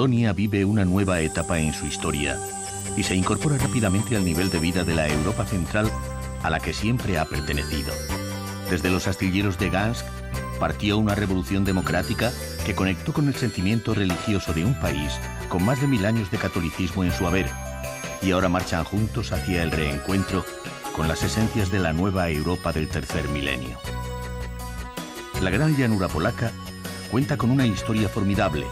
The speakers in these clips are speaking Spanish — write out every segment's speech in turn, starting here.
Polonia vive una nueva etapa en su historia y se incorpora rápidamente al nivel de vida de la Europa central a la que siempre ha pertenecido. Desde los astilleros de Gansk partió una revolución democrática que conectó con el sentimiento religioso de un país con más de 1000 años de catolicismo en su haber, y ahora marchan juntos hacia el reencuentro con las esencias de la nueva Europa del tercer milenio. La gran llanura polaca cuenta con una historia formidable,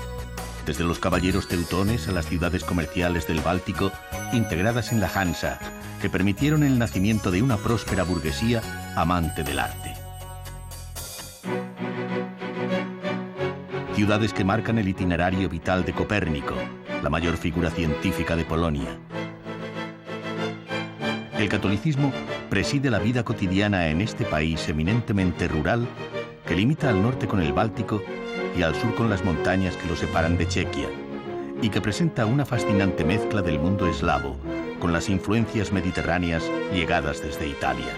desde los caballeros teutones a las ciudades comerciales del Báltico integradas en la Hansa, que permitieron el nacimiento de una próspera burguesía amante del arte. Ciudades que marcan el itinerario vital de Copérnico, la mayor figura científica de Polonia. El catolicismo preside la vida cotidiana en este país eminentemente rural que limita al norte con el Báltico y al sur con las montañas que lo separan de Chequia, y que presenta una fascinante mezcla del mundo eslavo con las influencias mediterráneas llegadas desde Italia.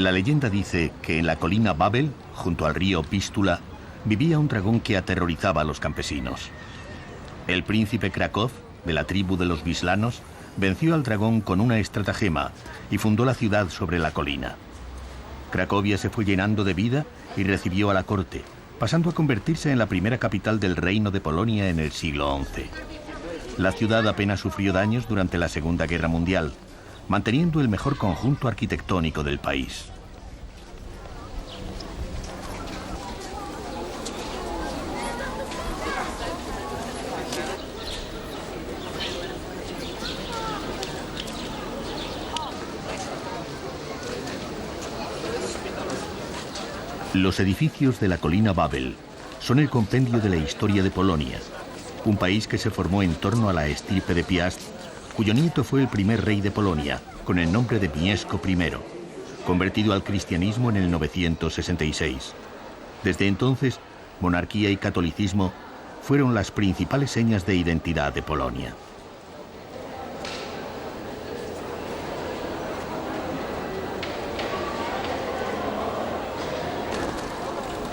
La leyenda dice que en la colina Babel, junto al río Vístula, vivía un dragón que aterrorizaba a los campesinos. El príncipe Krakov, de la tribu de los Vislanos, venció al dragón con una estratagema y fundó la ciudad sobre la colina. Cracovia se fue llenando de vida y recibió a la corte, pasando a convertirse en la primera capital del reino de Polonia en el siglo XI. La ciudad apenas sufrió daños durante la Segunda Guerra Mundial, manteniendo el mejor conjunto arquitectónico del país. Los edificios de la colina Babel son el compendio de la historia de Polonia, un país que se formó en torno a la estirpe de Piast, cuyo nieto fue el primer rey de Polonia, con el nombre de Mieszko I, convertido al cristianismo en el 966. Desde entonces, monarquía y catolicismo fueron las principales señas de identidad de Polonia.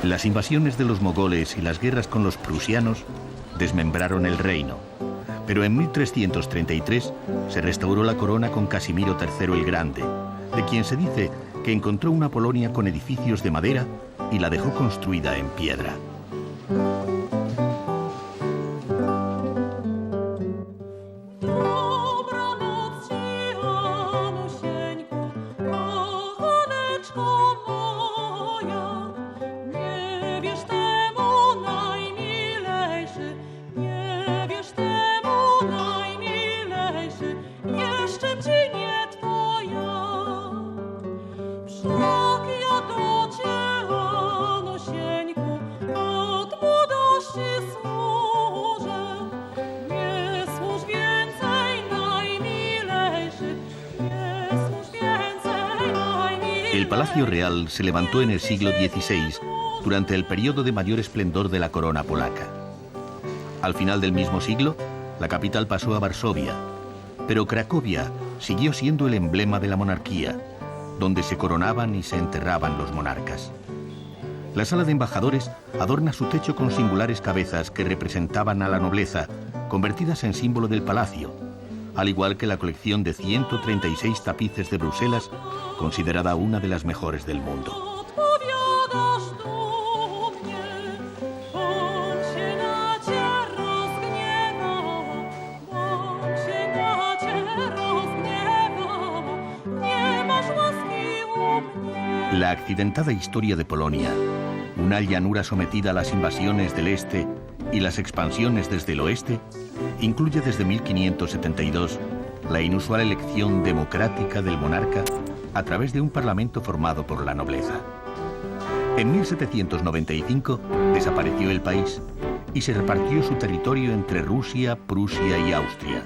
Las invasiones de los mogoles y las guerras con los prusianos desmembraron el reino, pero en 1333 se restauró la corona con Casimiro III el Grande, de quien se dice que encontró una Polonia con edificios de madera y la dejó construida en piedra. El Palacio Real se levantó en el siglo XVI, durante el periodo de mayor esplendor de la corona polaca. Al final del mismo siglo, la capital pasó a Varsovia, pero Cracovia siguió siendo el emblema de la monarquía, donde se coronaban y se enterraban los monarcas. La sala de embajadores adorna su techo con singulares cabezas que representaban a la nobleza, convertidas en símbolo del palacio, al igual que la colección de 136 tapices de Bruselas, considerada una de las mejores del mundo. La accidentada historia de Polonia, una llanura sometida a las invasiones del este y las expansiones desde el oeste, incluye desde 1572 la inusual elección democrática del monarca a través de un parlamento formado por la nobleza. En 1795 desapareció el país y se repartió su territorio entre Rusia, Prusia y Austria.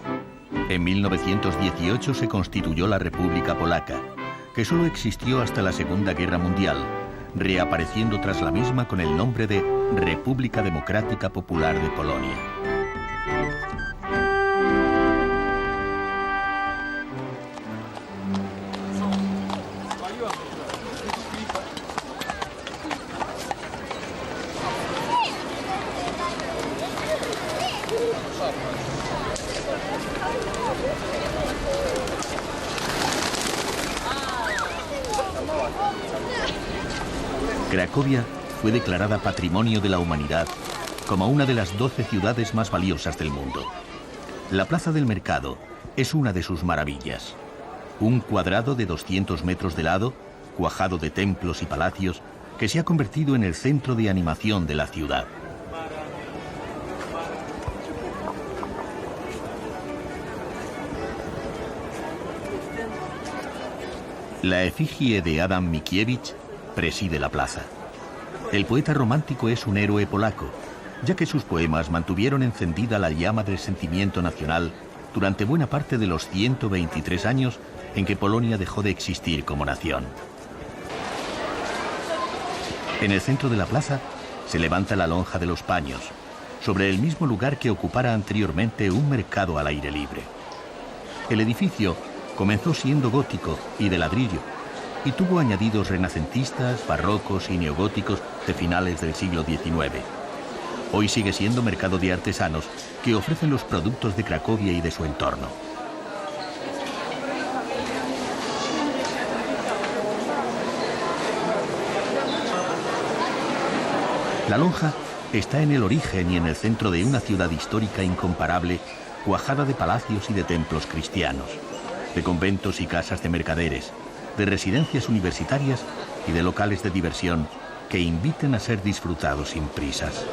En 1918 se constituyó la República Polaca, que solo existió hasta la Segunda Guerra Mundial, reapareciendo tras la misma con el nombre de República Democrática Popular de Polonia. Cracovia fue declarada Patrimonio de la Humanidad como una de las 12 ciudades más valiosas del mundo. La Plaza del Mercado es una de sus maravillas. Un cuadrado de 200 metros de lado, cuajado de templos y palacios, que se ha convertido en el centro de animación de la ciudad. La efigie de Adam Mickiewicz preside la plaza. El poeta romántico es un héroe polaco, ya que sus poemas mantuvieron encendida la llama del sentimiento nacional durante buena parte de los 123 años en que Polonia dejó de existir como nación. En el centro de la plaza se levanta la lonja de los paños, sobre el mismo lugar que ocupara anteriormente un mercado al aire libre. El edificio comenzó siendo gótico y de ladrillo, y tuvo añadidos renacentistas, barrocos y neogóticos de finales del siglo XIX. Hoy sigue siendo mercado de artesanos que ofrecen los productos de Cracovia y de su entorno. La lonja está en el origen y en el centro de una ciudad histórica incomparable, cuajada de palacios y de templos cristianos, de conventos y casas de mercaderes, de residencias universitarias y de locales de diversión que inviten a ser disfrutados sin prisas.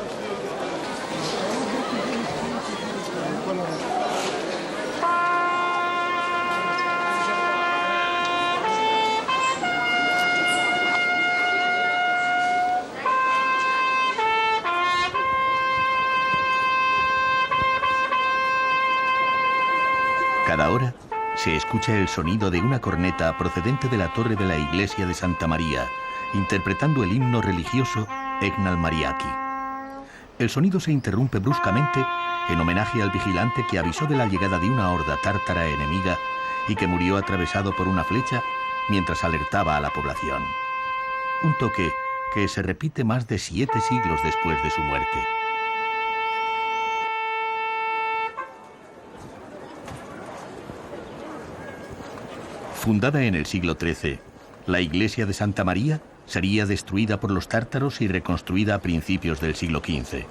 Cada hora se escucha el sonido de una corneta procedente de la torre de la iglesia de Santa María, interpretando el himno religioso Egnal Mariaki. El sonido se interrumpe bruscamente en homenaje al vigilante que avisó de la llegada de una horda tártara enemiga y que murió atravesado por una flecha mientras alertaba a la población. Un toque que se repite más de 7 siglos después de su muerte. Fundada en el siglo XIII, la iglesia de Santa María sería destruida por los tártaros y reconstruida a principios del siglo XV.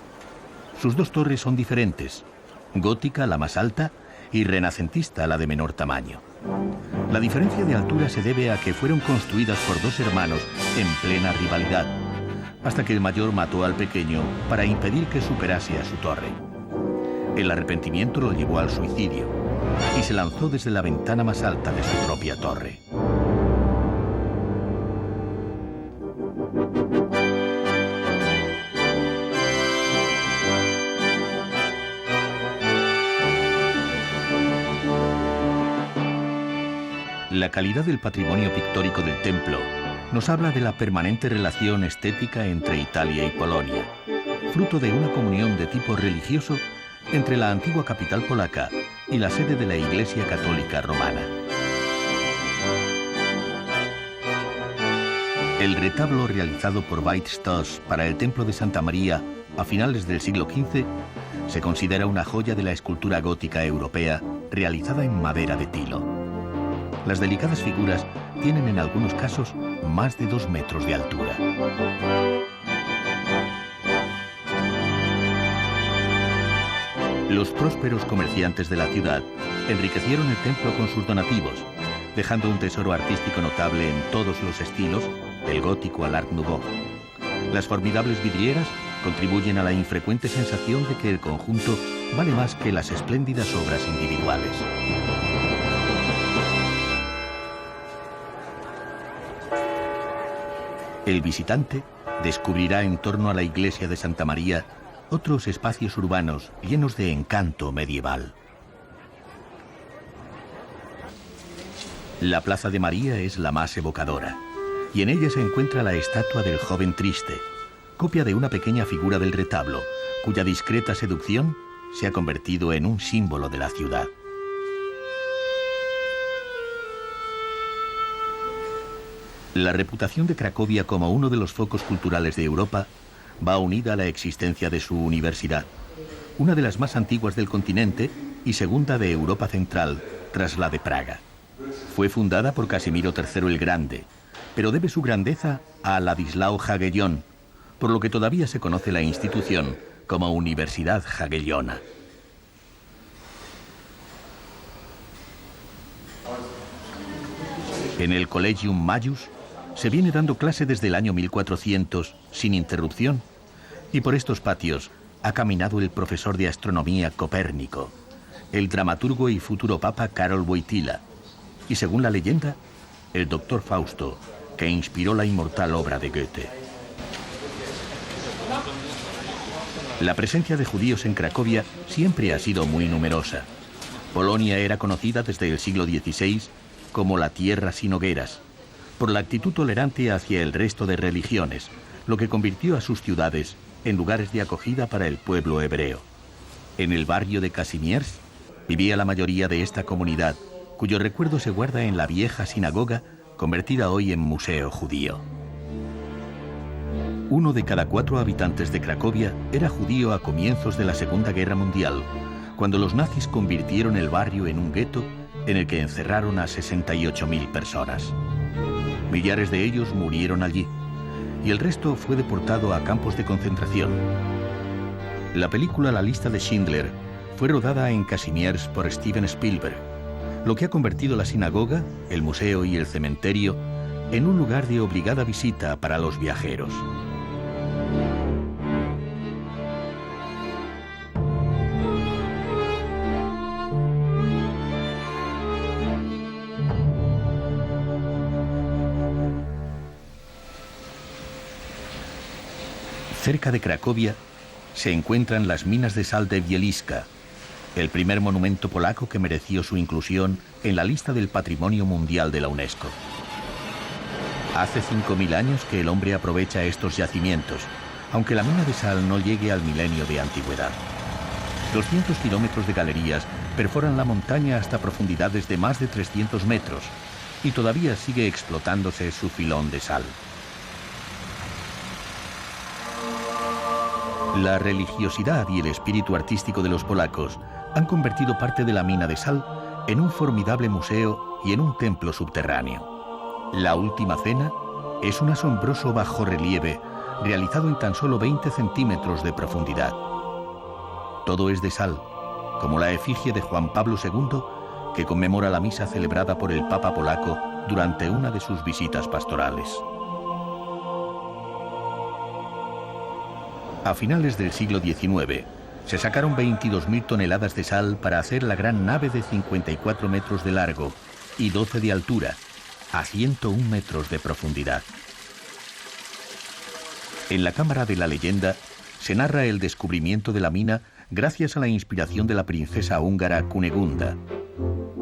Sus dos torres son diferentes, gótica la más alta y renacentista la de menor tamaño. La diferencia de altura se debe a que fueron construidas por dos hermanos en plena rivalidad, hasta que el mayor mató al pequeño para impedir que superase a su torre. El arrepentimiento lo llevó al suicidio y se lanzó desde la ventana más alta de su propia torre. La calidad del patrimonio pictórico del templo nos habla de la permanente relación estética entre Italia y Polonia, fruto de una comunión de tipo religioso entre la antigua capital polaca y la sede de la Iglesia Católica Romana. El retablo realizado por Veit Stoss para el Templo de Santa María a finales del siglo XV se considera una joya de la escultura gótica europea realizada en madera de tilo. Las delicadas figuras tienen en algunos casos más de 2 metros de altura. Los prósperos comerciantes de la ciudad enriquecieron el templo con sus donativos, dejando un tesoro artístico notable en todos los estilos del gótico al Art Nouveau. Las formidables vidrieras contribuyen a la infrecuente sensación de que el conjunto vale más que las espléndidas obras individuales. El visitante descubrirá en torno a la iglesia de Santa María otros espacios urbanos llenos de encanto medieval. La Plaza de María es la más evocadora, y en ella se encuentra la estatua del joven triste, copia de una pequeña figura del retablo, cuya discreta seducción se ha convertido en un símbolo de la ciudad. La reputación de Cracovia como uno de los focos culturales de Europa va unida a la existencia de su universidad, una de las más antiguas del continente y segunda de Europa Central, tras la de Praga. Fue fundada por Casimiro III el Grande, pero debe su grandeza a Ladislao Jagellón, por lo que todavía se conoce la institución como Universidad Jagellona. En el Collegium Maius se viene dando clase desde el año 1400 sin interrupción, y por estos patios ha caminado el profesor de astronomía Copérnico, el dramaturgo y futuro papa Karol Wojtyła, y según la leyenda, el doctor Fausto, que inspiró la inmortal obra de Goethe. La presencia de judíos en Cracovia siempre ha sido muy numerosa. Polonia era conocida desde el siglo XVI como la tierra sin hogueras, por la actitud tolerante hacia el resto de religiones, lo que convirtió a sus ciudades en lugares de acogida para el pueblo hebreo. En el barrio de Kazimierz vivía la mayoría de esta comunidad, cuyo recuerdo se guarda en la vieja sinagoga, convertida hoy en museo judío. 1 de cada 4 habitantes de Cracovia era judío a comienzos de la Segunda Guerra Mundial, cuando los nazis convirtieron el barrio en un gueto en el que encerraron a 68.000 personas. Millares de ellos murieron allí, y el resto fue deportado a campos de concentración. La película La lista de Schindler fue rodada en Kazimierz por Steven Spielberg, lo que ha convertido la sinagoga, el museo y el cementerio en un lugar de obligada visita para los viajeros. Cerca de Cracovia se encuentran las minas de sal de Wieliczka, el primer monumento polaco que mereció su inclusión en la lista del Patrimonio Mundial de la UNESCO. Hace 5.000 años que el hombre aprovecha estos yacimientos, aunque la mina de sal no llegue al milenio de antigüedad. 200 kilómetros de galerías perforan la montaña hasta profundidades de más de 300 metros y todavía sigue explotándose su filón de sal. La religiosidad y el espíritu artístico de los polacos han convertido parte de la mina de sal en un formidable museo y en un templo subterráneo. La Última Cena es un asombroso bajorrelieve realizado en tan solo 20 centímetros de profundidad. Todo es de sal, como la efigie de Juan Pablo II, que conmemora la misa celebrada por el Papa polaco durante una de sus visitas pastorales. A finales del siglo XIX, se sacaron 22.000 toneladas de sal para hacer la gran nave de 54 metros de largo y 12 de altura, a 101 metros de profundidad. En la Cámara de la Leyenda se narra el descubrimiento de la mina gracias a la inspiración de la princesa húngara Cunegunda.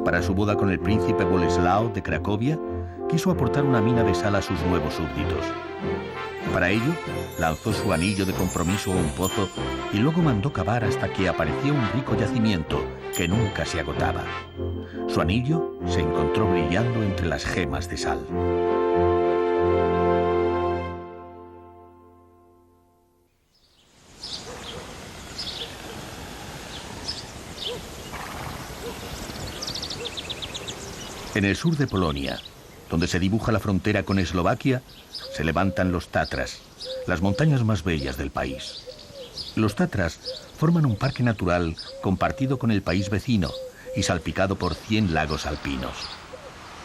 Para su boda con el príncipe Boleslao de Cracovia, quiso aportar una mina de sal a sus nuevos súbditos. Para ello, lanzó su anillo de compromiso a un pozo y luego mandó cavar hasta que apareció un rico yacimiento que nunca se agotaba. Su anillo se encontró brillando entre las gemas de sal. En el sur de Polonia, donde se dibuja la frontera con Eslovaquia, se levantan los Tatras, las montañas más bellas del país. Los Tatras forman un parque natural compartido con el país vecino y salpicado por 100 lagos alpinos.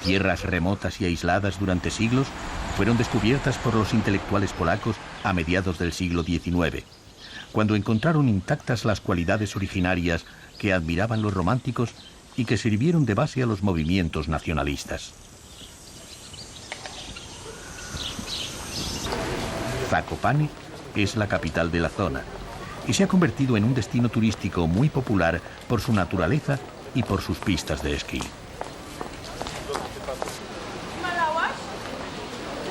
Tierras remotas y aisladas durante siglos fueron descubiertas por los intelectuales polacos a mediados del siglo XIX, cuando encontraron intactas las cualidades originarias que admiraban los románticos y que sirvieron de base a los movimientos nacionalistas. Zakopane es la capital de la zona y se ha convertido en un destino turístico muy popular por su naturaleza y por sus pistas de esquí.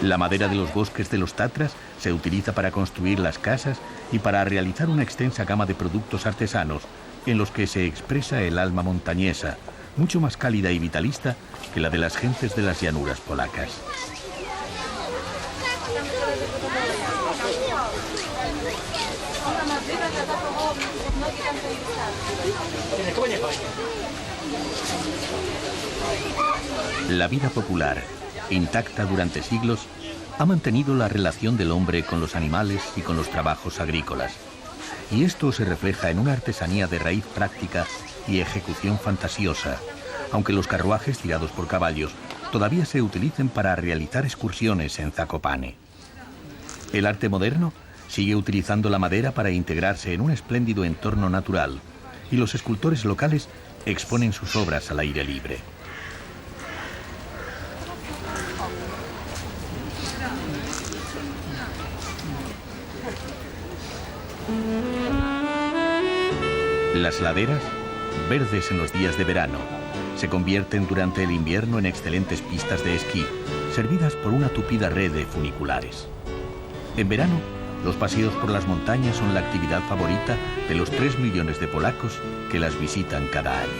La madera de los bosques de los Tatras se utiliza para construir las casas y para realizar una extensa gama de productos artesanos en los que se expresa el alma montañesa, mucho más cálida y vitalista que la de las gentes de las llanuras polacas. La vida popular, intacta durante siglos, ha mantenido la relación del hombre con los animales y con los trabajos agrícolas. Y esto se refleja en una artesanía de raíz práctica y ejecución fantasiosa, aunque los carruajes tirados por caballos todavía se utilicen para realizar excursiones en Zakopane. El arte moderno sigue utilizando la madera para integrarse en un espléndido entorno natural, y los escultores locales exponen sus obras al aire libre. Las laderas, verdes en los días de verano, se convierten durante el invierno en excelentes pistas de esquí, servidas por una tupida red de funiculares. En verano, los paseos por las montañas son la actividad favorita de los 3 millones de polacos que las visitan cada año.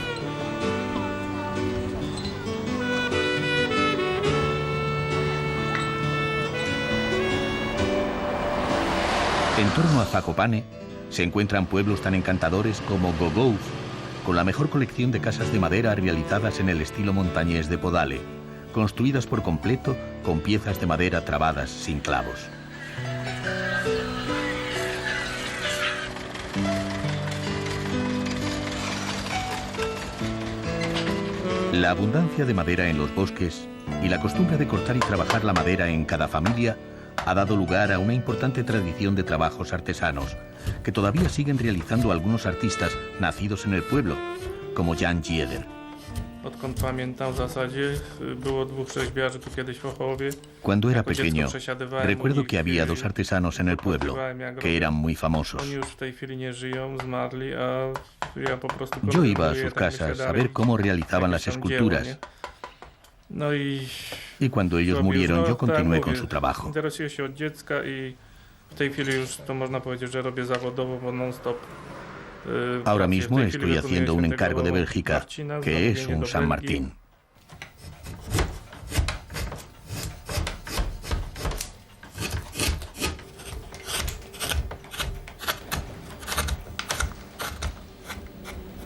En torno a Zakopane se encuentran pueblos tan encantadores como Gogów, con la mejor colección de casas de madera realizadas en el estilo montañés de Podale, construidas por completo con piezas de madera trabadas sin clavos. La abundancia de madera en los bosques y la costumbre de cortar y trabajar la madera en cada familia ha dado lugar a una importante tradición de trabajos artesanos que todavía siguen realizando algunos artistas nacidos en el pueblo, como Jan Gieder. Cuando era pequeño, recuerdo que había 2 artesanos en el pueblo que eran muy famosos. Yo iba a sus casas a ver cómo realizaban las esculturas. Y cuando ellos murieron, yo continué con su trabajo. Ahora mismo estoy haciendo un encargo de Bélgica, que es un San Martín.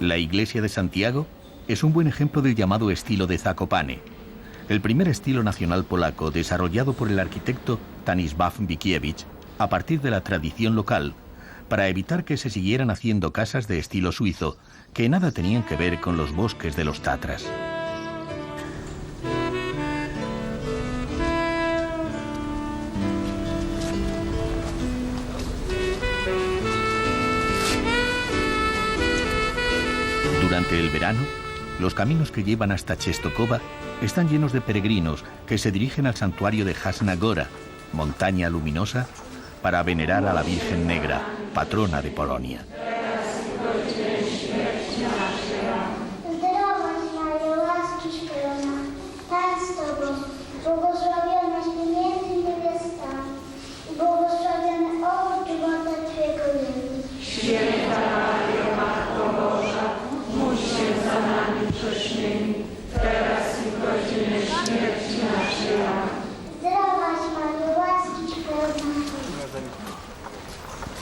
La iglesia de Santiago es un buen ejemplo del llamado estilo de Zakopane, el primer estilo nacional polaco desarrollado por el arquitecto Stanisław Mickiewicz a partir de la tradición local, para evitar que se siguieran haciendo casas de estilo suizo que nada tenían que ver con los bosques de los Tatras. Durante el verano, los caminos que llevan hasta Częstochowa están llenos de peregrinos que se dirigen al santuario de Jasna Góra, montaña luminosa, para venerar a la Virgen Negra, patrona de Polonia.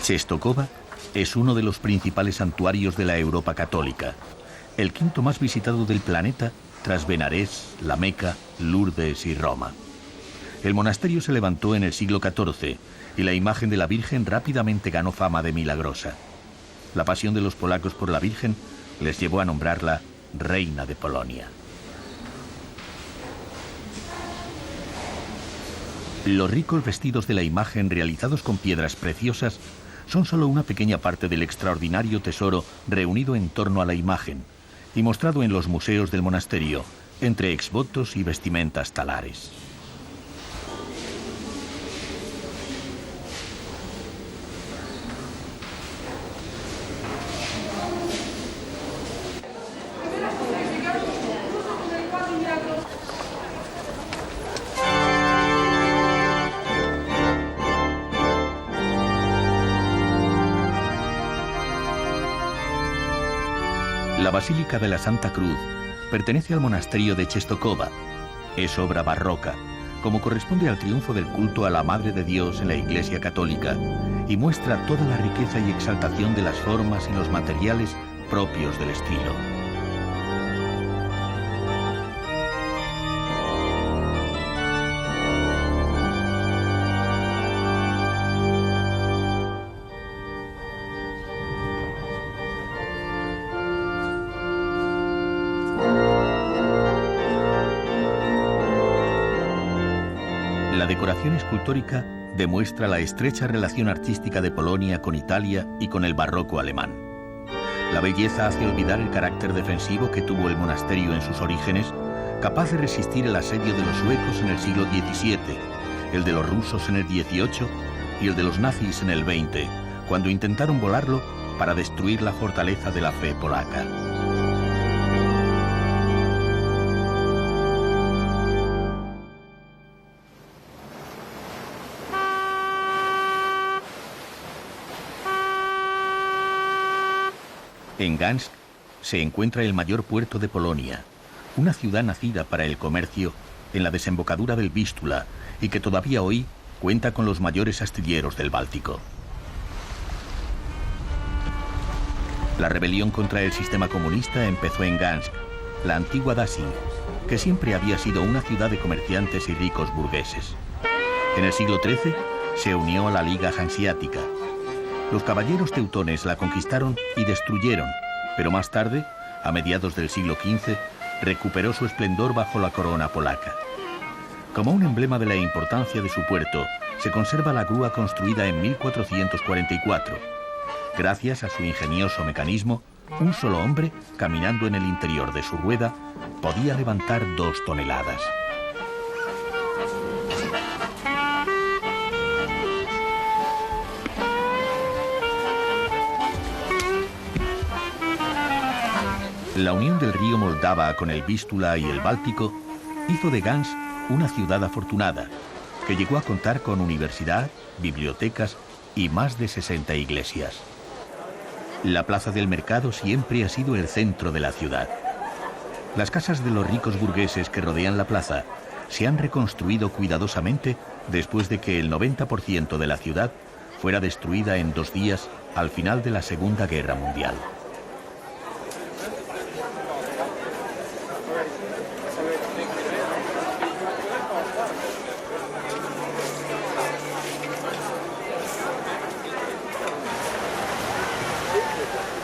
Częstochowa es uno de los principales santuarios de la Europa católica, el quinto más visitado del planeta tras Benarés, la Meca, Lourdes y Roma. El monasterio se levantó en el siglo XIV y la imagen de la Virgen rápidamente ganó fama de milagrosa. La pasión de los polacos por la Virgen les llevó a nombrarla Reina de Polonia. Los ricos vestidos de la imagen realizados con piedras preciosas son solo una pequeña parte del extraordinario tesoro reunido en torno a la imagen y mostrado en los museos del monasterio, entre exvotos y vestimentas talares. La Basílica de la Santa Cruz pertenece al monasterio de Czestochowa. Es obra barroca, como corresponde al triunfo del culto a la Madre de Dios en la Iglesia Católica, y muestra toda la riqueza y exaltación de las formas y los materiales propios del estilo. La decoración escultórica demuestra la estrecha relación artística de Polonia con Italia y con el barroco alemán. La belleza hace olvidar el carácter defensivo que tuvo el monasterio en sus orígenes, capaz de resistir el asedio de los suecos en el siglo XVII, el de los rusos en el XVIII y el de los nazis en el XX, cuando intentaron volarlo para destruir la fortaleza de la fe polaca. En Gdańsk se encuentra el mayor puerto de Polonia, una ciudad nacida para el comercio en la desembocadura del Vístula y que todavía hoy cuenta con los mayores astilleros del Báltico. La rebelión contra el sistema comunista empezó en Gdańsk, la antigua Dasing, que siempre había sido una ciudad de comerciantes y ricos burgueses. En el siglo XIII se unió a la Liga Hanseática. Los caballeros teutones la conquistaron y destruyeron, pero más tarde, a mediados del siglo XV, recuperó su esplendor bajo la corona polaca. Como un emblema de la importancia de su puerto, se conserva la grúa construida en 1444. Gracias a su ingenioso mecanismo, un solo hombre, caminando en el interior de su rueda, podía levantar 2 toneladas. La unión del río Moldava con el Vístula y el Báltico hizo de Gdańsk una ciudad afortunada, que llegó a contar con universidad, bibliotecas y más de 60 iglesias. La plaza del mercado siempre ha sido el centro de la ciudad. Las casas de los ricos burgueses que rodean la plaza se han reconstruido cuidadosamente después de que el 90% de la ciudad fuera destruida en 2 días al final de la Segunda Guerra Mundial.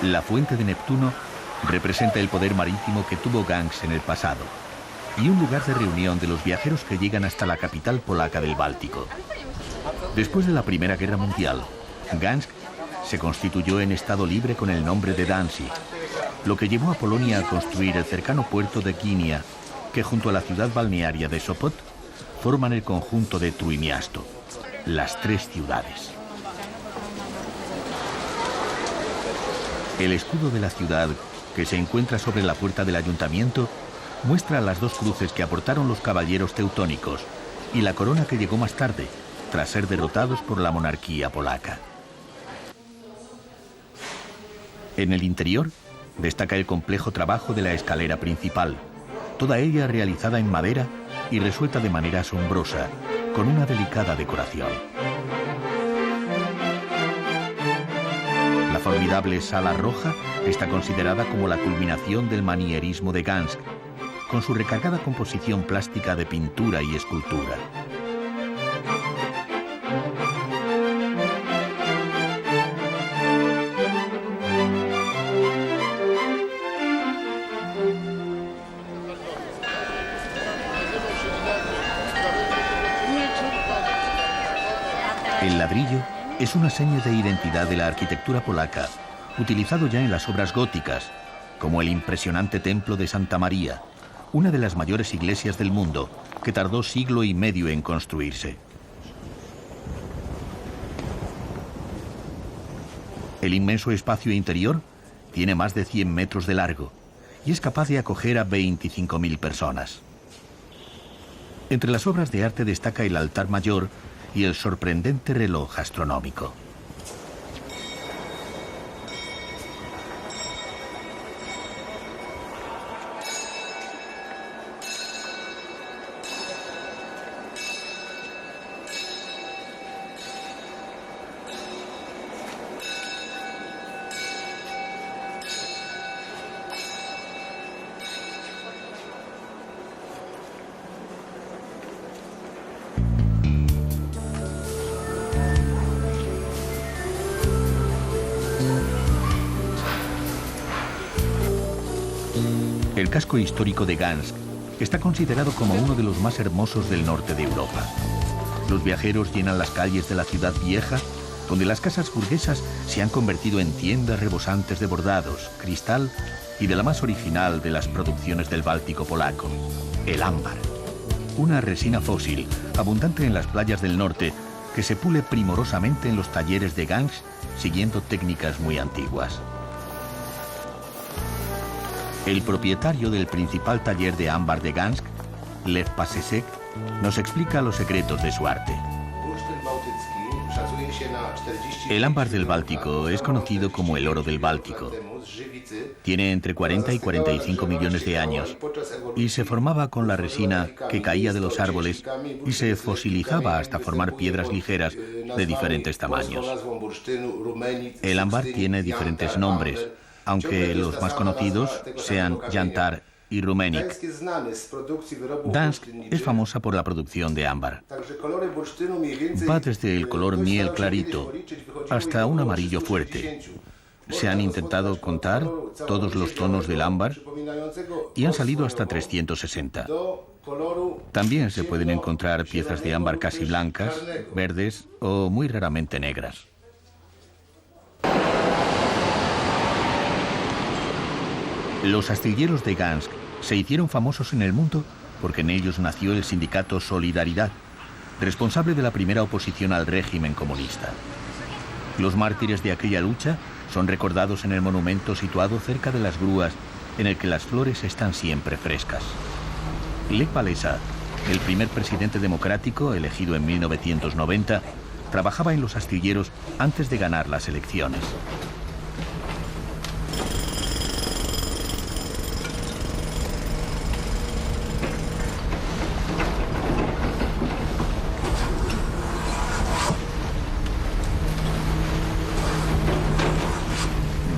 La fuente de Neptuno representa el poder marítimo que tuvo Gdańsk en el pasado y un lugar de reunión de los viajeros que llegan hasta la capital polaca del Báltico. Después de la Primera Guerra Mundial, Gdańsk se constituyó en estado libre con el nombre de Danzig, lo que llevó a Polonia a construir el cercano puerto de Gdynia, que junto a la ciudad balnearia de Sopot forman el conjunto de Trójmiasto, las 3 ciudades. El escudo de la ciudad, que se encuentra sobre la puerta del ayuntamiento, muestra las 2 cruces que aportaron los caballeros teutónicos y la corona que llegó más tarde, tras ser derrotados por la monarquía polaca. En el interior destaca el complejo trabajo de la escalera principal, toda ella realizada en madera y resuelta de manera asombrosa, con una delicada decoración. La formidable Sala Roja está considerada como la culminación del manierismo de Gdańsk, con su recargada composición plástica de pintura y escultura. El ladrillo es una seña de identidad de la arquitectura polaca, utilizado ya en las obras góticas, como el impresionante templo de Santa María, una de las mayores iglesias del mundo, que tardó siglo y medio en construirse. El inmenso espacio interior tiene más de 100 metros de largo y es capaz de acoger a 25.000 personas. Entre las obras de arte destaca el altar mayor y el sorprendente reloj astronómico. El casco histórico de Gdańsk está considerado como uno de los más hermosos del norte de Europa. Los viajeros llenan las calles de la ciudad vieja, donde las casas burguesas se han convertido en tiendas rebosantes de bordados, cristal y de la más original de las producciones del Báltico polaco, el ámbar. Una resina fósil, abundante en las playas del norte, que se pule primorosamente en los talleres de Gdańsk, siguiendo técnicas muy antiguas. El propietario del principal taller de ámbar de Gdańsk, Lew Pasesek, nos explica los secretos de su arte. El ámbar del Báltico es conocido como el oro del Báltico. Tiene entre 40 y 45 millones de años y se formaba con la resina que caía de los árboles y se fosilizaba hasta formar piedras ligeras de diferentes tamaños. El ámbar tiene diferentes nombres, aunque los más conocidos sean Jantar y Rummenik. Gdańsk es famosa por la producción de ámbar. Va desde el color miel clarito hasta un amarillo fuerte. Se han intentado contar todos los tonos del ámbar y han salido hasta 360. También se pueden encontrar piezas de ámbar casi blancas, verdes o muy raramente negras. Los astilleros de Gdańsk se hicieron famosos en el mundo porque en ellos nació el sindicato Solidaridad, responsable de la primera oposición al régimen comunista. Los mártires de aquella lucha son recordados en el monumento situado cerca de las grúas, en el que las flores están siempre frescas. Lech Walesa, el primer presidente democrático elegido en 1990, trabajaba en los astilleros antes de ganar las elecciones.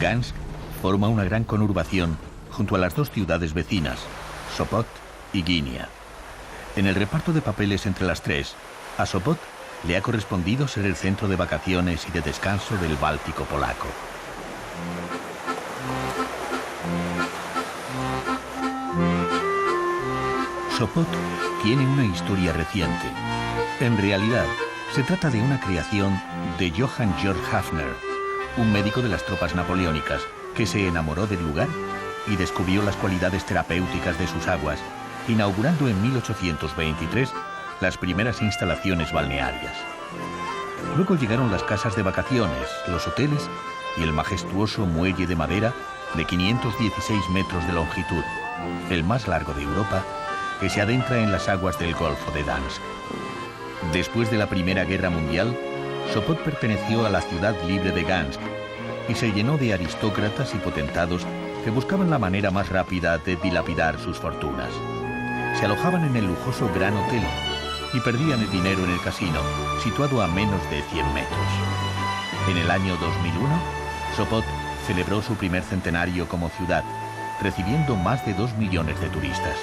Gdańsk forma una gran conurbación junto a las dos ciudades vecinas, Sopot y Gdynia. En el reparto de papeles entre las tres, a Sopot le ha correspondido ser el centro de vacaciones y de descanso del Báltico polaco. Sopot tiene una historia reciente. En realidad, se trata de una creación de Johann Georg Hafner, un médico de las tropas napoleónicas que se enamoró del lugar y descubrió las cualidades terapéuticas de sus aguas, inaugurando en 1823 las primeras instalaciones balnearias. Luego llegaron las casas de vacaciones, los hoteles y el majestuoso muelle de madera de 516 metros de longitud, el más largo de Europa, que se adentra en las aguas del Golfo de Gdańsk. Después de la Primera Guerra Mundial, Sopot perteneció a la ciudad libre de Gdańsk y se llenó de aristócratas y potentados que buscaban la manera más rápida de dilapidar sus fortunas. Se alojaban en el lujoso Gran Hotel y perdían el dinero en el casino, situado a menos de 100 metros. En el año 2001, Sopot celebró su primer centenario como ciudad, recibiendo más de 2 millones de turistas.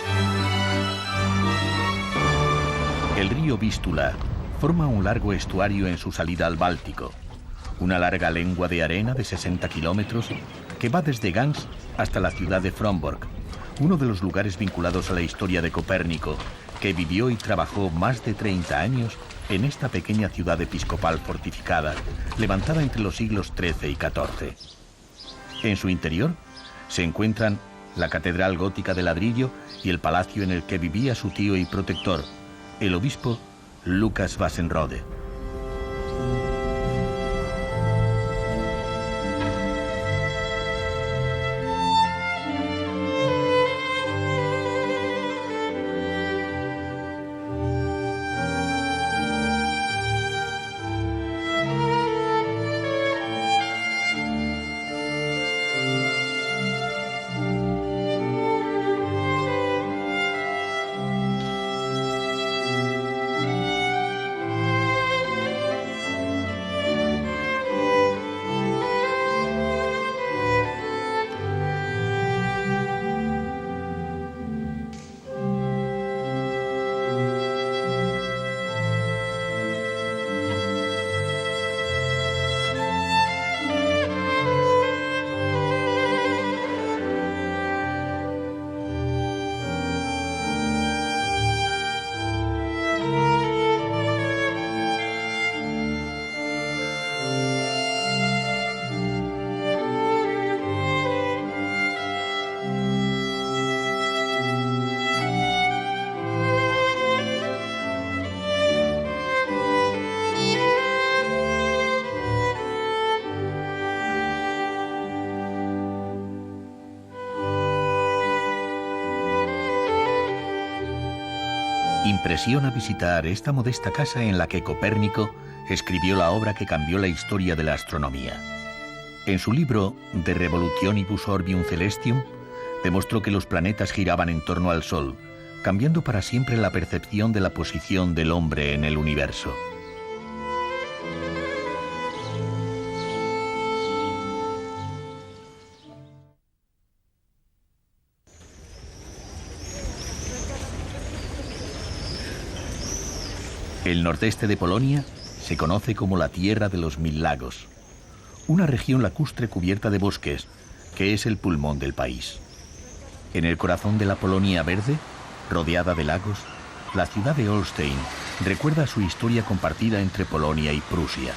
El río Vístula forma un largo estuario en su salida al Báltico, una larga lengua de arena de 60 kilómetros que va desde Gdańsk hasta la ciudad de Frombork, uno de los lugares vinculados a la historia de Copérnico, que vivió y trabajó más de 30 años en esta pequeña ciudad episcopal fortificada, levantada entre los siglos XIII y XIV. En su interior se encuentran la catedral gótica de ladrillo y el palacio en el que vivía su tío y protector, el obispo Lucas Wassenrode. Impresiona visitar esta modesta casa en la que Copérnico escribió la obra que cambió la historia de la astronomía. En su libro De Revolutionibus Orbium Celestium, demostró que los planetas giraban en torno al Sol, cambiando para siempre la percepción de la posición del hombre en el universo. El nordeste de Polonia se conoce como la Tierra de los Mil Lagos, una región lacustre cubierta de bosques, que es el pulmón del país. En el corazón de la Polonia verde, rodeada de lagos, la ciudad de Olsztyn recuerda su historia compartida entre Polonia y Prusia.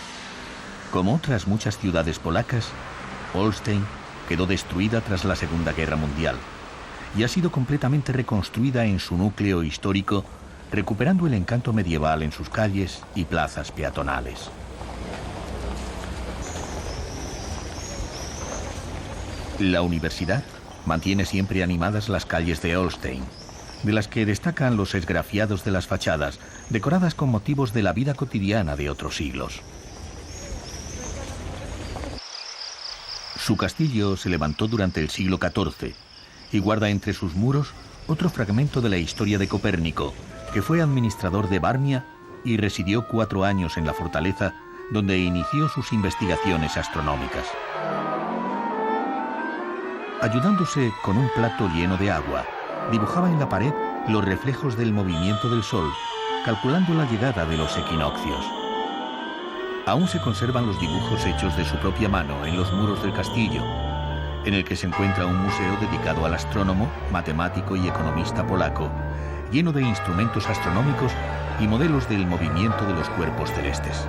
Como otras muchas ciudades polacas, Olsztyn quedó destruida tras la Segunda Guerra Mundial y ha sido completamente reconstruida en su núcleo histórico, recuperando el encanto medieval en sus calles y plazas peatonales. La universidad mantiene siempre animadas las calles de Olsztyn, de las que destacan los esgrafiados de las fachadas, decoradas con motivos de la vida cotidiana de otros siglos. Su castillo se levantó durante el siglo XIV y guarda entre sus muros otro fragmento de la historia de Copérnico, que fue administrador de Varmia y residió 4 años en la fortaleza, donde inició sus investigaciones astronómicas. Ayudándose con un plato lleno de agua, dibujaba en la pared los reflejos del movimiento del Sol, calculando la llegada de los equinoccios. Aún se conservan los dibujos hechos de su propia mano en los muros del castillo, en el que se encuentra un museo dedicado al astrónomo, matemático y economista polaco, lleno de instrumentos astronómicos y modelos del movimiento de los cuerpos celestes.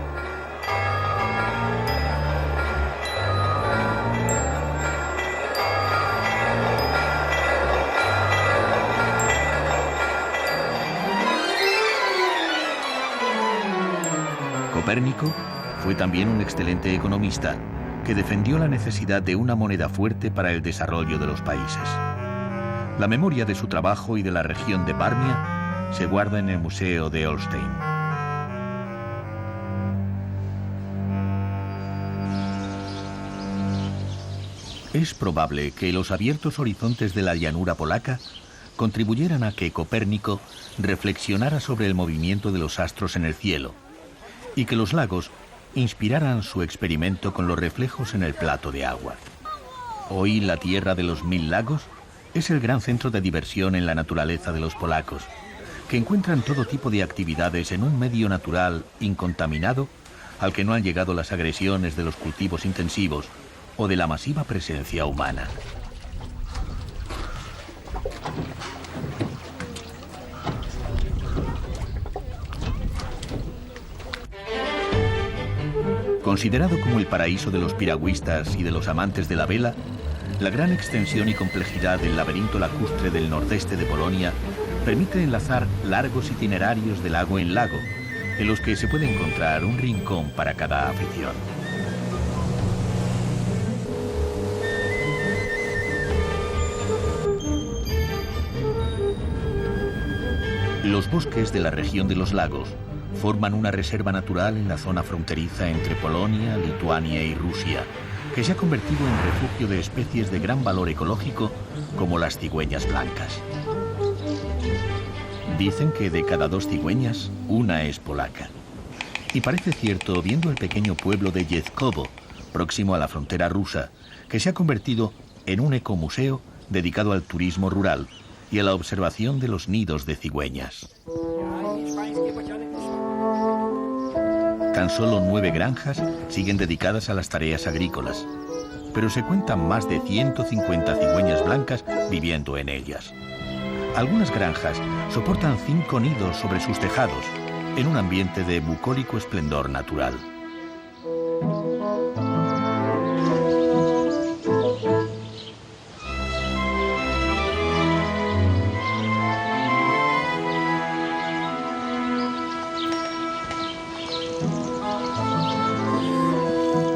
Copérnico fue también un excelente economista que defendió la necesidad de una moneda fuerte para el desarrollo de los países. La memoria de su trabajo y de la región de Varmia se guarda en el Museo de Olsztyn. Es probable que los abiertos horizontes de la llanura polaca contribuyeran a que Copérnico reflexionara sobre el movimiento de los astros en el cielo y que los lagos inspiraran su experimento con los reflejos en el plato de agua. Hoy la Tierra de los Mil Lagos es el gran centro de diversión en la naturaleza de los polacos, que encuentran todo tipo de actividades en un medio natural incontaminado al que no han llegado las agresiones de los cultivos intensivos o de la masiva presencia humana. Considerado como el paraíso de los piragüistas y de los amantes de la vela, la gran extensión y complejidad del laberinto lacustre del nordeste de Polonia permite enlazar largos itinerarios de lago en lago, en los que se puede encontrar un rincón para cada afición. Los bosques de la región de los lagos forman una reserva natural en la zona fronteriza entre Polonia, Lituania y Rusia, que se ha convertido en refugio de especies de gran valor ecológico como las cigüeñas blancas. Dicen que de cada 2 cigüeñas, una es polaca. Y parece cierto viendo el pequeño pueblo de Jezkowo, próximo a la frontera rusa, que se ha convertido en un ecomuseo dedicado al turismo rural y a la observación de los nidos de cigüeñas. Tan solo 9 granjas siguen dedicadas a las tareas agrícolas, pero se cuentan más de 150 cigüeñas blancas viviendo en ellas. Algunas granjas soportan 5 nidos sobre sus tejados, en un ambiente de bucólico esplendor natural.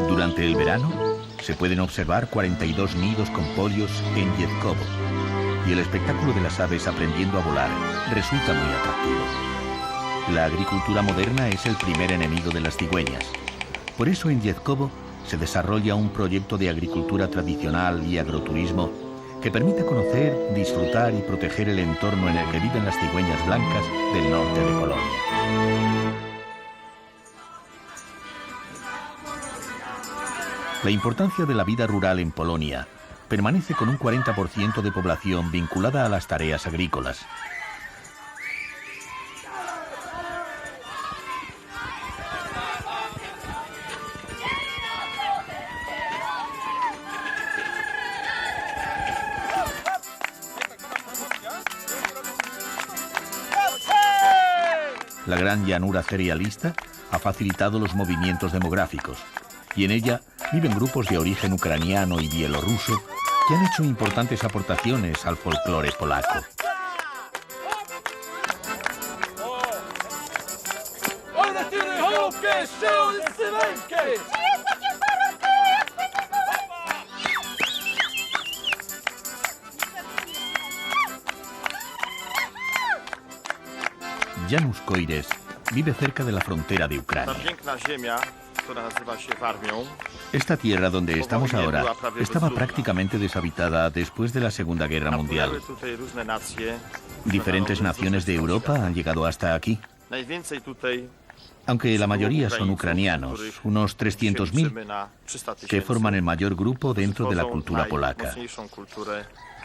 Durante el verano, se pueden observar 42 nidos con pollos en Jezkowo, y el espectáculo de las aves aprendiendo a volar resulta muy atractivo. La agricultura moderna es el primer enemigo de las cigüeñas. Por eso en Jezkowo se desarrolla un proyecto de agricultura tradicional y agroturismo que permite conocer, disfrutar y proteger el entorno en el que viven las cigüeñas blancas del norte de Polonia. La importancia de la vida rural en Polonia permanece con un 40% de población vinculada a las tareas agrícolas. La gran llanura cerealista ha facilitado los movimientos demográficos, y en ella viven grupos de origen ucraniano y bielorruso que han hecho importantes aportaciones al folclore polaco. Janusz Koires vive cerca de la frontera de Ucrania. Esta tierra donde estamos ahora estaba prácticamente deshabitada después de la Segunda Guerra Mundial. Diferentes naciones de Europa han llegado hasta aquí. Aunque la mayoría son ucranianos, unos 300.000, que forman el mayor grupo dentro de la cultura polaca.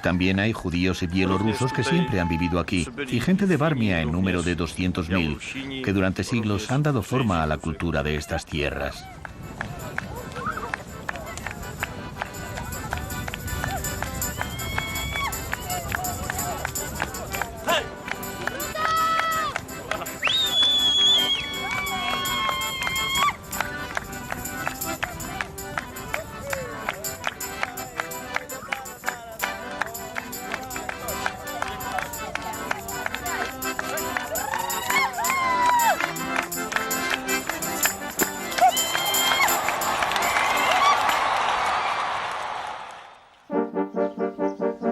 También hay judíos y bielorrusos que siempre han vivido aquí, y gente de Varmia en número de 200.000, que durante siglos han dado forma a la cultura de estas tierras.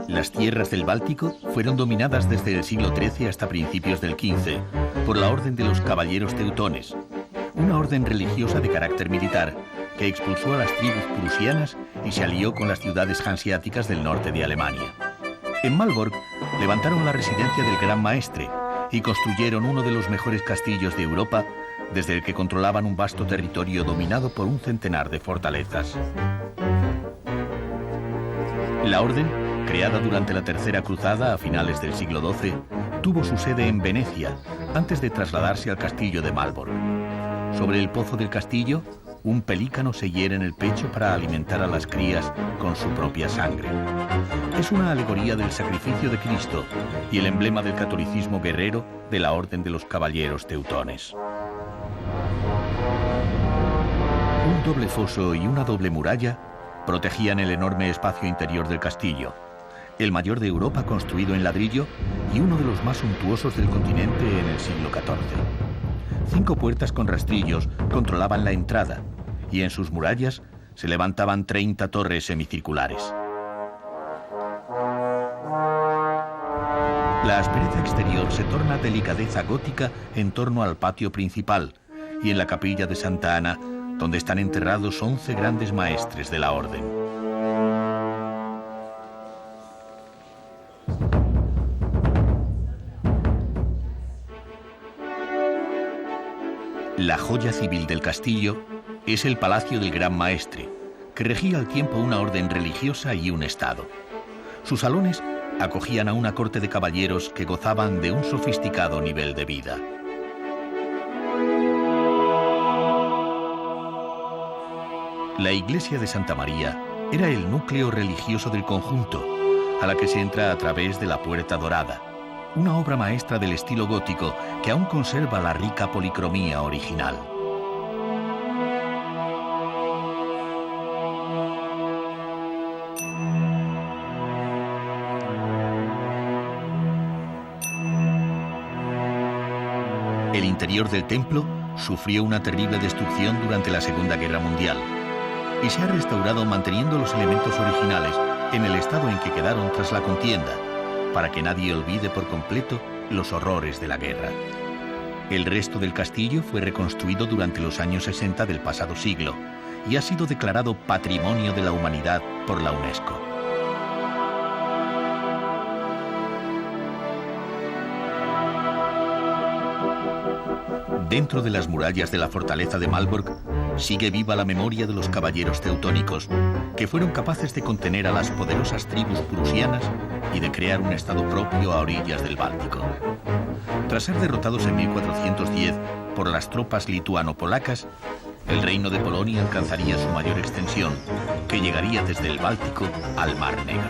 Las tierras del Báltico fueron dominadas desde el siglo XIII hasta principios del XV por la Orden de los Caballeros Teutones, una orden religiosa de carácter militar que expulsó a las tribus prusianas y se alió con las ciudades hanseáticas del norte de Alemania. En Malbork levantaron la residencia del Gran Maestre y construyeron uno de los mejores castillos de Europa, desde el que controlaban un vasto territorio dominado por un centenar de fortalezas. La orden, creada durante la Tercera Cruzada a finales del siglo XII, tuvo su sede en Venecia, antes de trasladarse al castillo de Malbork. Sobre el pozo del castillo, un pelícano se hiere en el pecho para alimentar a las crías con su propia sangre. Es una alegoría del sacrificio de Cristo y el emblema del catolicismo guerrero de la Orden de los Caballeros Teutones. Un doble foso y una doble muralla protegían el enorme espacio interior del castillo, el mayor de Europa construido en ladrillo y uno de los más suntuosos del continente en el siglo XIV. 5 puertas con rastrillos controlaban la entrada y en sus murallas se levantaban 30 torres semicirculares. La aspereza exterior se torna delicadeza gótica en torno al patio principal y en la capilla de Santa Ana, donde están enterrados 11 grandes maestres de la orden. La joya civil del castillo es el Palacio del Gran Maestre, que regía al tiempo una orden religiosa y un estado. Sus salones acogían a una corte de caballeros que gozaban de un sofisticado nivel de vida. La iglesia de Santa María era el núcleo religioso del conjunto, a la que se entra a través de la Puerta Dorada, una obra maestra del estilo gótico que aún conserva la rica policromía original. El interior del templo sufrió una terrible destrucción durante la Segunda Guerra Mundial y se ha restaurado manteniendo los elementos originales en el estado en que quedaron tras la contienda, para que nadie olvide por completo los horrores de la guerra. El resto del castillo fue reconstruido durante los años 60 del pasado siglo y ha sido declarado Patrimonio de la Humanidad por la UNESCO. Dentro de las murallas de la fortaleza de Malbork sigue viva la memoria de los caballeros teutónicos, que fueron capaces de contener a las poderosas tribus prusianas y de crear un estado propio a orillas del Báltico. Tras ser derrotados en 1410 por las tropas lituano-polacas, el reino de Polonia alcanzaría su mayor extensión, que llegaría desde el Báltico al Mar Negro.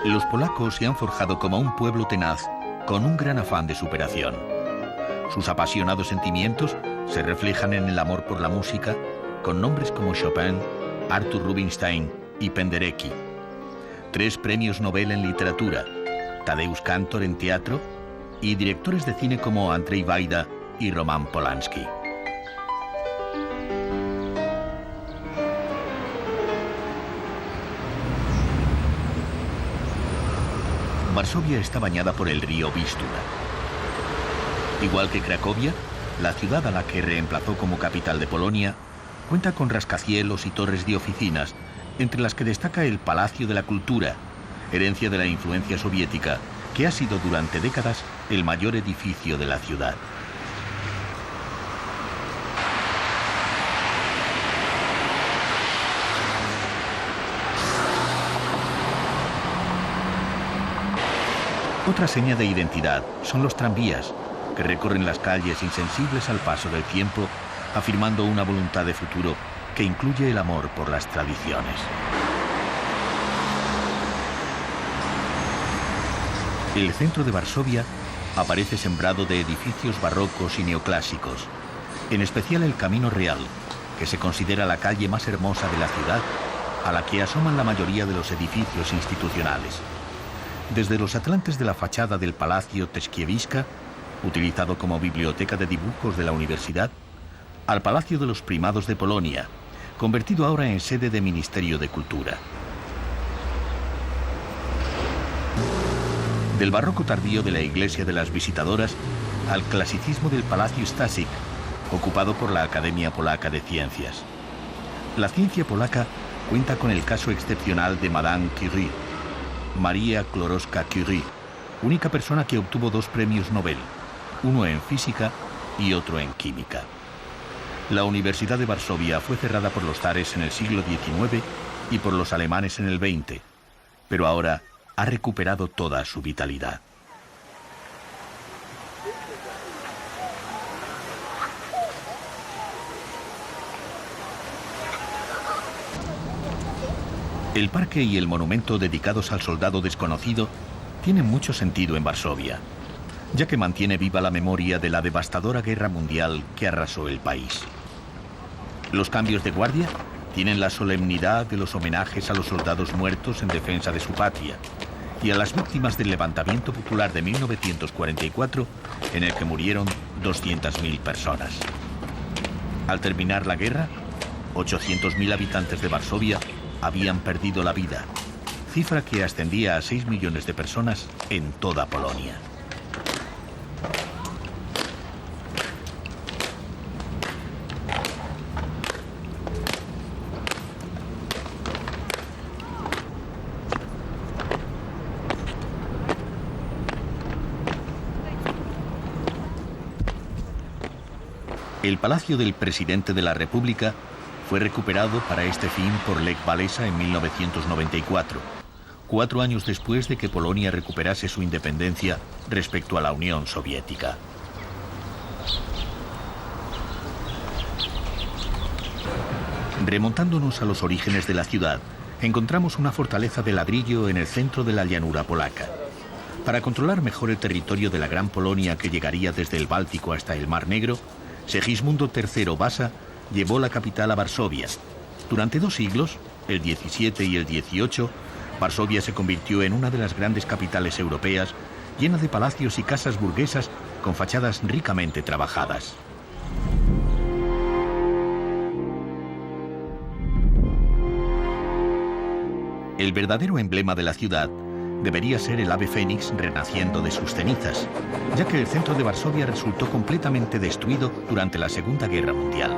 Los polacos se han forjado como un pueblo tenaz, con un gran afán de superación. Sus apasionados sentimientos se reflejan en el amor por la música, con nombres como Chopin, Arthur Rubinstein y Penderecki. 3 premios Nobel en literatura, Tadeusz Kantor en teatro y directores de cine como Andrzej Wajda y Roman Polanski. Varsovia está bañada por el río Vístula. Igual que Cracovia, la ciudad a la que reemplazó como capital de Polonia, cuenta con rascacielos y torres de oficinas, entre las que destaca el Palacio de la Cultura, herencia de la influencia soviética, que ha sido durante décadas el mayor edificio de la ciudad. Otra seña de identidad son los tranvías, que recorren las calles insensibles al paso del tiempo, afirmando una voluntad de futuro que incluye el amor por las tradiciones. El centro de Varsovia aparece sembrado de edificios barrocos y neoclásicos, en especial el Camino Real, que se considera la calle más hermosa de la ciudad, a la que asoman la mayoría de los edificios institucionales. Desde los atlantes de la fachada del Palacio Teskiewiska, utilizado como biblioteca de dibujos de la universidad, al Palacio de los Primados de Polonia, convertido ahora en sede de Ministerio de Cultura. Del barroco tardío de la Iglesia de las Visitadoras al clasicismo del Palacio Staszic, ocupado por la Academia Polaca de Ciencias. La ciencia polaca cuenta con el caso excepcional de Madame Curie, María Sklodowska-Curie, única persona que obtuvo 2 premios Nobel, uno en física y otro en química. La Universidad de Varsovia fue cerrada por los zares en el siglo XIX y por los alemanes en el XX, pero ahora ha recuperado toda su vitalidad. El parque y el monumento dedicados al soldado desconocido tienen mucho sentido en Varsovia, ya que mantiene viva la memoria de la devastadora guerra mundial que arrasó el país. Los cambios de guardia tienen la solemnidad de los homenajes a los soldados muertos en defensa de su patria y a las víctimas del levantamiento popular de 1944, en el que murieron 200.000 personas. Al terminar la guerra, 800.000 habitantes de Varsovia habían perdido la vida, cifra que ascendía a 6 millones de personas en toda Polonia. El palacio del presidente de la República fue recuperado para este fin por Lech Walesa en 1994, 4 años después de que Polonia recuperase su independencia respecto a la Unión Soviética. Remontándonos a los orígenes de la ciudad, encontramos una fortaleza de ladrillo en el centro de la llanura polaca. Para controlar mejor el territorio de la Gran Polonia que llegaría desde el Báltico hasta el Mar Negro, Segismundo III Vasa llevó la capital a Varsovia. Durante 2 siglos, el XVII y el XVIII, Varsovia se convirtió en una de las grandes capitales europeas, llena de palacios y casas burguesas con fachadas ricamente trabajadas. El verdadero emblema de la ciudad debería ser el ave fénix renaciendo de sus cenizas, ya que el centro de Varsovia resultó completamente destruido durante la Segunda Guerra Mundial.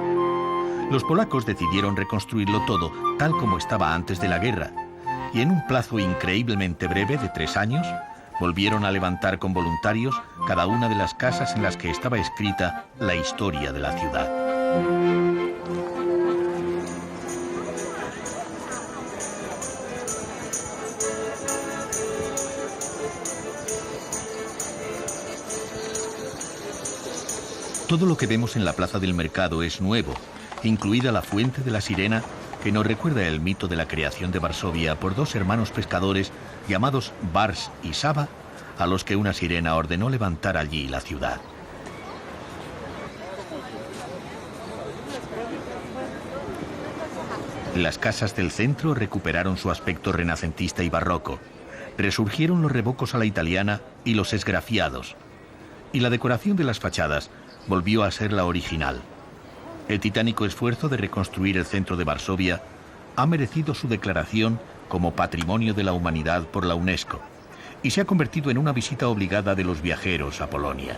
Los polacos decidieron reconstruirlo todo tal como estaba antes de la guerra, y en un plazo increíblemente breve de 3 años, volvieron a levantar con voluntarios cada una de las casas en las que estaba escrita la historia de la ciudad. Todo lo que vemos en la plaza del mercado es nuevo, incluida la fuente de la sirena, que nos recuerda el mito de la creación de Varsovia por 2 hermanos pescadores llamados Bars y Saba, a los que una sirena ordenó levantar allí la ciudad. Las casas del centro recuperaron su aspecto renacentista y barroco. Resurgieron los revocos a la italiana y los esgrafiados. Y la decoración de las fachadas volvió a ser la original. El titánico esfuerzo de reconstruir el centro de Varsovia ha merecido su declaración como Patrimonio de la Humanidad por la UNESCO y se ha convertido en una visita obligada de los viajeros a Polonia.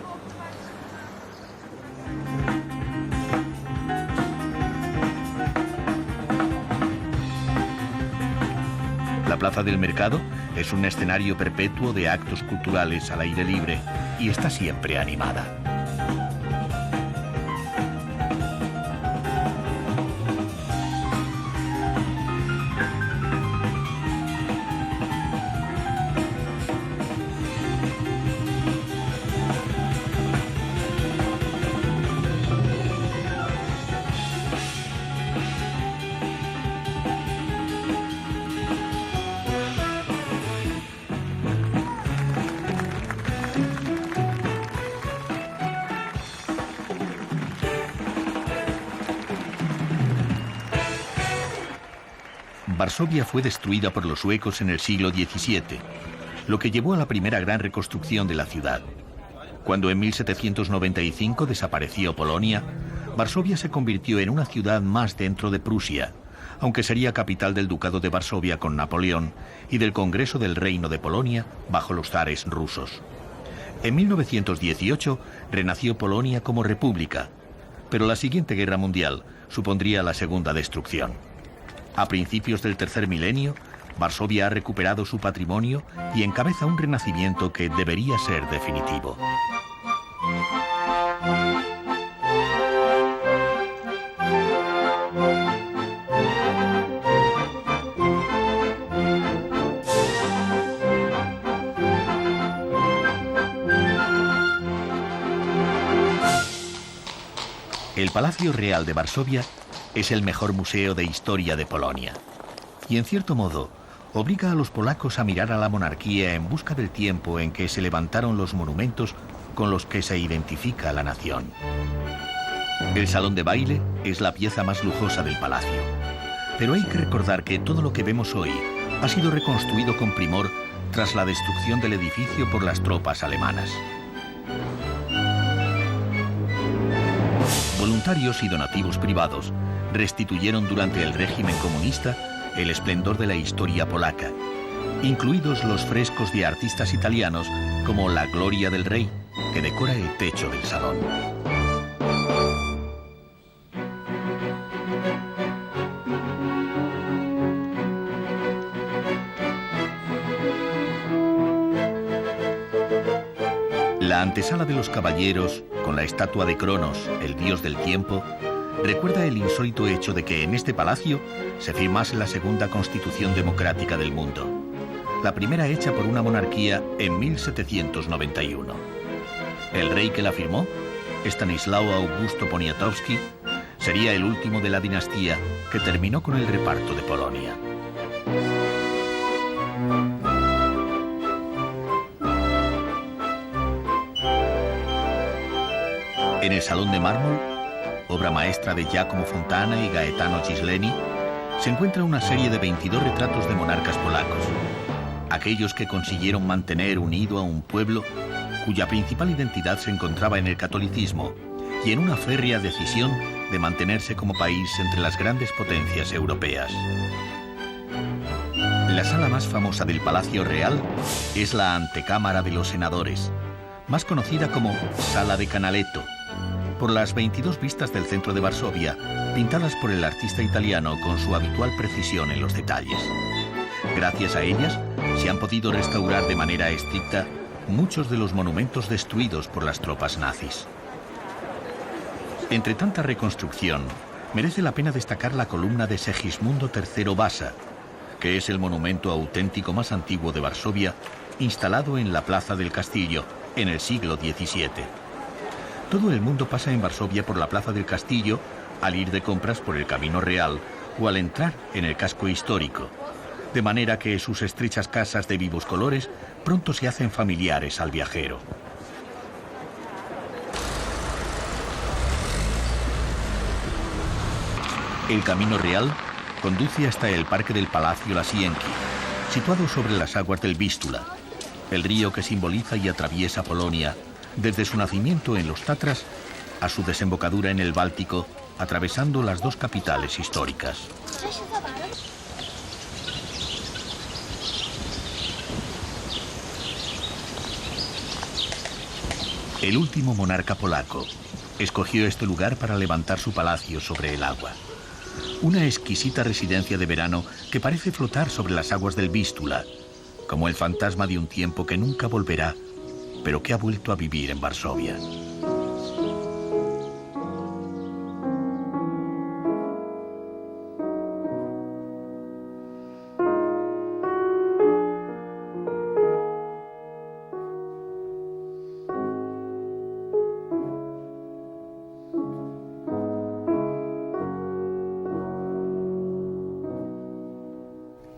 La Plaza del Mercado es un escenario perpetuo de actos culturales al aire libre y está siempre animada. Varsovia fue destruida por los suecos en el siglo XVII, lo que llevó a la primera gran reconstrucción de la ciudad. Cuando en 1795 desapareció Polonia, Varsovia se convirtió en una ciudad más dentro de Prusia, aunque sería capital del Ducado de Varsovia con Napoleón y del Congreso del Reino de Polonia bajo los zares rusos. En 1918 renació Polonia como república, pero la siguiente guerra mundial supondría la segunda destrucción. A principios del tercer milenio, Varsovia ha recuperado su patrimonio y encabeza un renacimiento que debería ser definitivo. El Palacio Real de Varsovia es el mejor museo de historia de Polonia. Y en cierto modo, obliga a los polacos a mirar a la monarquía en busca del tiempo en que se levantaron los monumentos con los que se identifica la nación. El salón de baile es la pieza más lujosa del palacio. Pero hay que recordar que todo lo que vemos hoy ha sido reconstruido con primor tras la destrucción del edificio por las tropas alemanas. Voluntarios y donativos privados restituyeron durante el régimen comunista el esplendor de la historia polaca, incluidos los frescos de artistas italianos como la Gloria del Rey, que decora el techo del salón. La antesala de los caballeros, con la estatua de Cronos, el dios del tiempo, recuerda el insólito hecho de que en este palacio se firmase la segunda constitución democrática del mundo, la primera hecha por una monarquía en 1791. El rey que la firmó, Stanislao Augusto Poniatowski, sería el último de la dinastía que terminó con el reparto de Polonia. En el Salón de Mármol, obra maestra de Giacomo Fontana y Gaetano Gisleni, se encuentra una serie de 22 retratos de monarcas polacos, aquellos que consiguieron mantener unido a un pueblo cuya principal identidad se encontraba en el catolicismo y en una férrea decisión de mantenerse como país entre las grandes potencias europeas. La sala más famosa del Palacio Real es la antecámara de los senadores, más conocida como Sala de Canaletto, por las 22 vistas del centro de Varsovia, pintadas por el artista italiano con su habitual precisión en los detalles. Gracias a ellas, se han podido restaurar de manera estricta muchos de los monumentos destruidos por las tropas nazis. Entre tanta reconstrucción, merece la pena destacar la columna de Segismundo III Vasa, que es el monumento auténtico más antiguo de Varsovia, instalado en la plaza del castillo en el siglo XVII. Todo el mundo pasa en Varsovia por la plaza del castillo al ir de compras por el Camino Real o al entrar en el casco histórico, de manera que sus estrechas casas de vivos colores pronto se hacen familiares al viajero. El Camino Real conduce hasta el Parque del Palacio Lasienki, situado sobre las aguas del Vístula, el río que simboliza y atraviesa Polonia desde su nacimiento en los Tatras a su desembocadura en el Báltico, atravesando las dos capitales históricas. El último monarca polaco escogió este lugar para levantar su palacio sobre el agua. Una exquisita residencia de verano que parece flotar sobre las aguas del Vístula, como el fantasma de un tiempo que nunca volverá, pero que ha vuelto a vivir en Varsovia.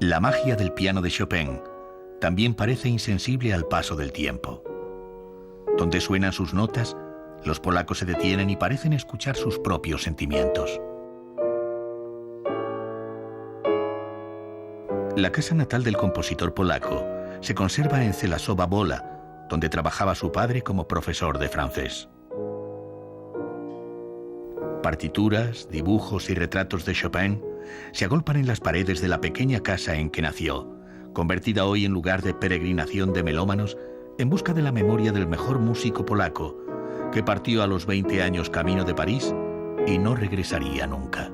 La magia del piano de Chopin también parece insensible al paso del tiempo. Donde suenan sus notas, los polacos se detienen y parecen escuchar sus propios sentimientos. La casa natal del compositor polaco se conserva en Zelasowa Wola, donde trabajaba su padre como profesor de francés. Partituras, dibujos y retratos de Chopin se agolpan en las paredes de la pequeña casa en que nació, convertida hoy en lugar de peregrinación de melómanos en busca de la memoria del mejor músico polaco, que partió a los 20 años camino de París y no regresaría nunca.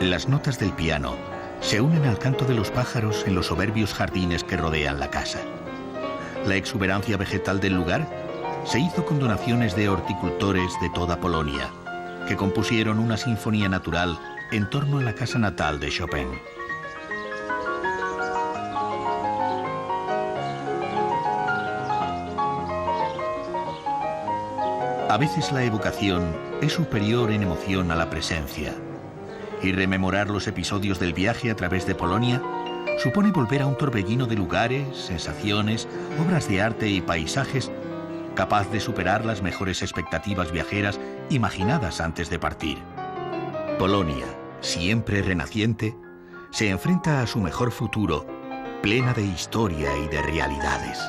Las notas del piano se unen al canto de los pájaros en los soberbios jardines que rodean la casa. La exuberancia vegetal del lugar se hizo con donaciones de horticultores de toda Polonia, que compusieron una sinfonía natural en torno a la casa natal de Chopin. A veces la evocación es superior en emoción a la presencia, y rememorar los episodios del viaje a través de Polonia supone volver a un torbellino de lugares, sensaciones, obras de arte y paisajes capaz de superar las mejores expectativas viajeras imaginadas antes de partir. Polonia, siempre renaciente, se enfrenta a su mejor futuro, plena de historia y de realidades.